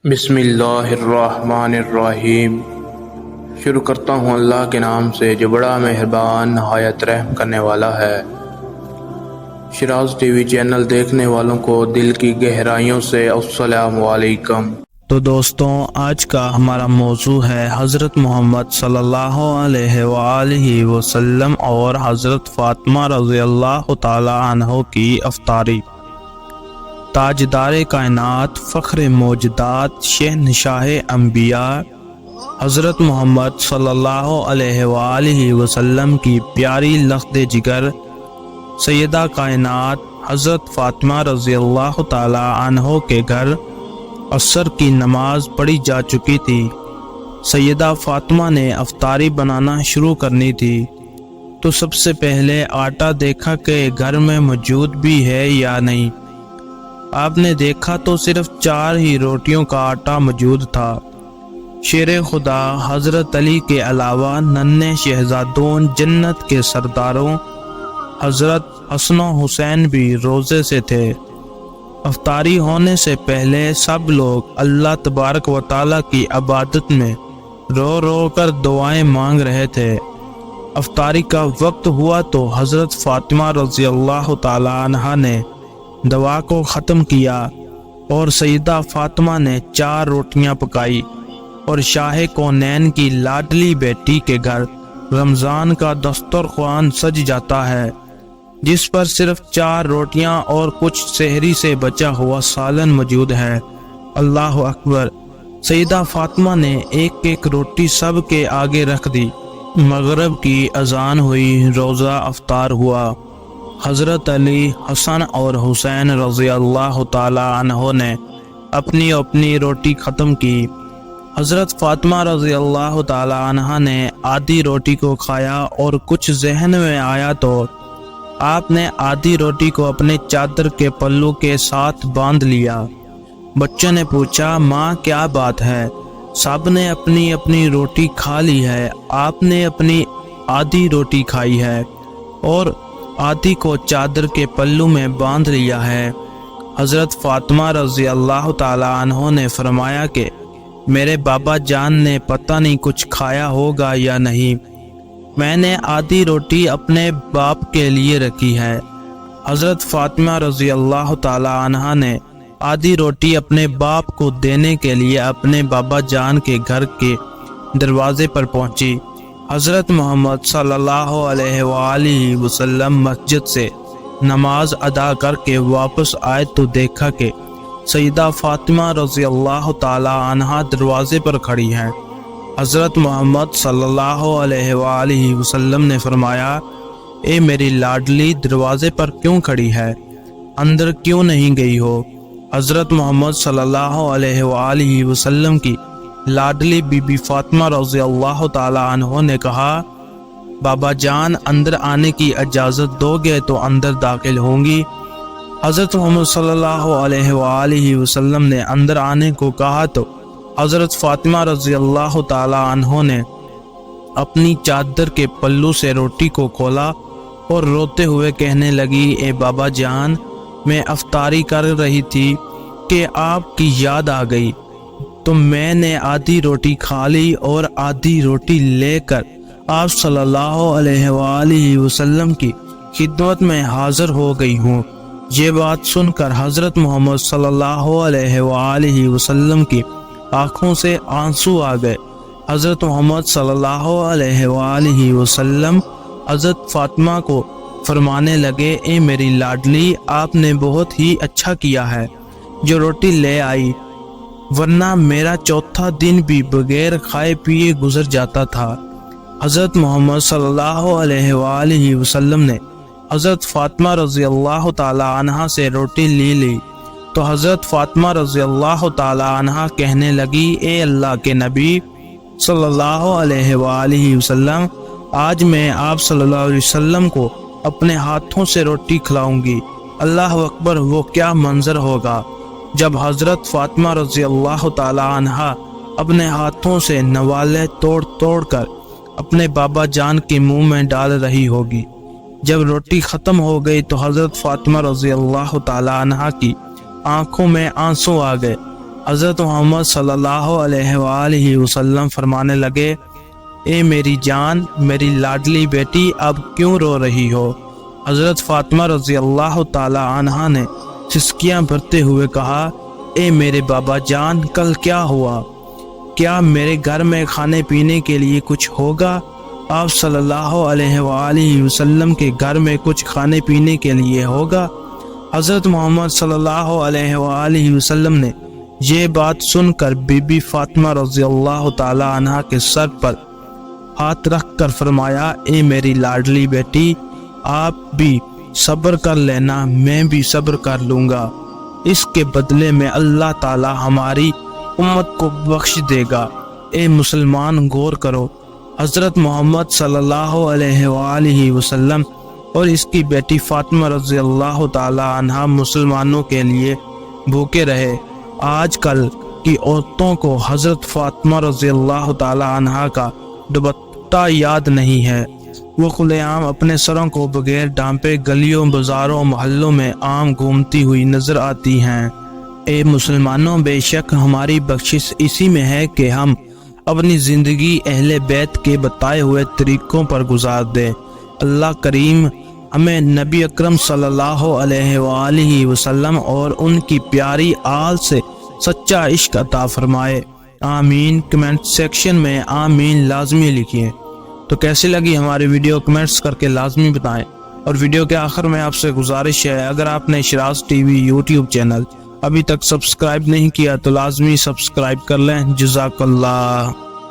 بسم اللہ الرحمن الرحیم۔ شروع کرتا ہوں اللہ کے نام سے جو بڑا مہربان نہایت رحم کرنے والا ہے۔ شراز ٹی وی چینل دیکھنے والوں کو دل کی گہرائیوں سے السلام علیکم۔ تو دوستوں، آج کا ہمارا موضوع ہے حضرت محمد صلی اللہ علیہ وآلہ وسلم اور حضرت فاطمہ رضی اللہ تعالی عنہ کی افطاری۔ تاجدار کائنات، فخر موجودات، شہنشاہ انبیاء حضرت محمد صلی اللہ علیہ وآلہ وسلم کی پیاری لخت جگر سیدہ کائنات حضرت فاطمہ رضی اللہ تعالی عنہ کے گھر عصر کی نماز پڑھی جا چکی تھی۔ سیدہ فاطمہ نے افطاری بنانا شروع کرنی تھی تو سب سے پہلے آٹا دیکھا کہ گھر میں موجود بھی ہے یا نہیں۔ آپ نے دیکھا تو صرف 4 ہی روٹیوں کا آٹا موجود تھا۔ شیر خدا حضرت علی کے علاوہ ننھے شہزادوں، جنت کے سرداروں حضرت حسن و حسین بھی روزے سے تھے۔ افطاری ہونے سے پہلے سب لوگ اللہ تبارک و تعالیٰ کی عبادت میں رو رو کر دعائیں مانگ رہے تھے۔ افطاری کا وقت ہوا تو حضرت فاطمہ رضی اللہ تعالی عنہا نے دعا کو ختم کیا اور سیدہ فاطمہ نے 4 روٹیاں پکائی اور شاہ کونین کی لاڈلی بیٹی کے گھر رمضان کا دسترخوان سج جاتا ہے جس پر صرف 4 روٹیاں اور کچھ سحری سے بچا ہوا سالن موجود ہے۔ اللہ اکبر! سیدہ فاطمہ نے ایک روٹی سب کے آگے رکھ دی۔ مغرب کی اذان ہوئی، روزہ افطار ہوا۔ حضرت علی، حسن اور حسین رضی اللہ تعالی عنہ نے اپنی اپنی روٹی ختم کی۔ حضرت فاطمہ رضی اللہ تعالی عنہ نے آدھی روٹی کو کھایا اور کچھ ذہن میں آیا تو آپ نے آدھی روٹی کو اپنے چادر کے پلو کے ساتھ باندھ لیا۔ بچوں نے پوچھا، ماں کیا بات ہے؟ سب نے اپنی اپنی روٹی کھا لی ہے، آپ نے اپنی آدھی روٹی کھائی ہے اور آدھی کو چادر کے پلو میں باندھ لیا ہے۔ حضرت فاطمہ رضی اللہ تعالی عنہ نے فرمایا کہ میرے بابا جان نے پتہ نہیں کچھ کھایا ہوگا یا نہیں، میں نے آدھی روٹی اپنے باپ کے لیے رکھی ہے۔ حضرت فاطمہ رضی اللہ تعالی عنہ نے آدھی روٹی اپنے باپ کو دینے کے لیے اپنے بابا جان کے گھر کے دروازے پر پہنچی۔ حضرت محمد صلی اللہ علیہ وآلہ وسلم مسجد سے نماز ادا کر کے واپس آئے تو دیکھا کہ سیدہ فاطمہ رضی اللہ تعالی عنہا دروازے پر کھڑی ہیں۔ حضرت محمد صلی اللہ علیہ وآلہ وسلم نے فرمایا، اے میری لاڈلی، دروازے پر کیوں کھڑی ہے؟ اندر کیوں نہیں گئی ہو؟ حضرت محمد صلی اللہ علیہ وآلہ وسلم کی لاڈلی بی بی فاطمہ رضی اللہ تعالی عنہ نے کہا، بابا جان اندر آنے کی اجازت دو گے تو اندر داخل ہوں گی۔ حضرت محمد صلی اللہ علیہ وآلہ وسلم نے اندر آنے کو کہا تو حضرت فاطمہ رضی اللہ تعالی عنہ نے اپنی چادر کے پلو سے روٹی کو کھولا اور روتے ہوئے کہنے لگی، اے بابا جان، میں افطاری کر رہی تھی کہ آپ کی یاد آ گئی تو میں نے آدھی روٹی کھا لی اور آدھی روٹی لے کر آپ صلی اللہ علیہ وآلہ وسلم کی خدمت میں حاضر ہو گئی ہوں۔ یہ بات سن کر حضرت محمد صلی اللہ علیہ وآلہ وسلم کی آنکھوں سے آنسو آ گئے۔ حضرت محمد صلی اللہ علیہ وآلہ وسلم حضرت فاطمہ کو فرمانے لگے، اے میری لاڈلی، آپ نے بہت ہی اچھا کیا ہے جو روٹی لے آئی، ورنہ میرا 4تھا دن بھی بغیر کھائے پیے گزر جاتا تھا۔ حضرت محمد صلی اللہ علیہ وآلہ وسلم نے حضرت فاطمہ رضی اللہ تعالی عنہ سے روٹی لی تو حضرت فاطمہ رضی اللہ تعالی عنہ کہنے لگی، اے اللہ کے نبی صلی اللہ علیہ وآلہ وسلم، آج میں آپ صلی اللہ علیہ وسلم کو اپنے ہاتھوں سے روٹی کھلاؤں گی۔ اللہ اکبر! وہ کیا منظر ہوگا جب حضرت فاطمہ رضی اللہ تعالی عنہ اپنے ہاتھوں سے نوالے توڑ توڑ کر اپنے بابا جان کے منہ میں ڈال رہی ہوگی۔ جب روٹی ختم ہو گئی تو حضرت فاطمہ رضی اللہ تعالی عنہ کی آنکھوں میں آنسو آ گئے۔ حضرت محمد صلی اللہ علیہ وآلہ وسلم فرمانے لگے، اے میری جان، میری لاڈلی بیٹی، اب کیوں رو رہی ہو؟ حضرت فاطمہ رضی اللہ تعالی عنہا نے سسکیاں بھرتے ہوئے کہا، اے میرے بابا جان، کل کیا ہوا؟ کیا میرے گھر میں کھانے پینے کے لیے کچھ ہوگا؟ آپ صلی اللہ علیہ وآلہ وسلم کے گھر میں کچھ کھانے پینے کے لیے ہوگا؟ حضرت محمد صلی اللہ علیہ وآلہ وسلم نے یہ بات سن کر بی بی فاطمہ رضی اللہ تعالی عنہا کے سر پر ہاتھ رکھ کر فرمایا، اے میری لاڈلی بیٹی، آپ بھی صبر کر لینا، میں بھی صبر کر لوں گا، اس کے بدلے میں اللہ تعالی ہماری امت کو بخش دے گا۔ اے مسلمان، غور کرو، حضرت محمد صلی اللہ علیہ وآلہ وسلم اور اس کی بیٹی فاطمہ رضی اللہ تعالی عنہا مسلمانوں کے لیے بھوکے رہے۔ آج کل کی عورتوں کو حضرت فاطمہ رضی اللہ تعالی عنہا کا دوپٹہ یاد نہیں ہے، وہ کھلے عام اپنے سروں کو بغیر ڈھانپے گلیوں، بازاروں، محلوں میں عام گھومتی ہوئی نظر آتی ہیں۔ اے مسلمانوں، بے شک ہماری بخشش اسی میں ہے کہ ہم اپنی زندگی اہل بیت کے بتائے ہوئے طریقوں پر گزار دیں۔ اللہ کریم ہمیں نبی اکرم صلی اللہ علیہ وآلہ وسلم اور ان کی پیاری آل سے سچا عشق عطا فرمائے، آمین۔ کمنٹ سیکشن میں آمین لازمی لکھیے۔ تو کیسی لگی ہماری ویڈیو کمنٹس کر کے لازمی بتائیں، اور ویڈیو کے آخر میں آپ سے گزارش ہے، اگر آپ نے Shiraz T V YouTube channel ابھی تک سبسکرائب نہیں کیا تو لازمی سبسکرائب کر لیں۔ جزاک اللہ۔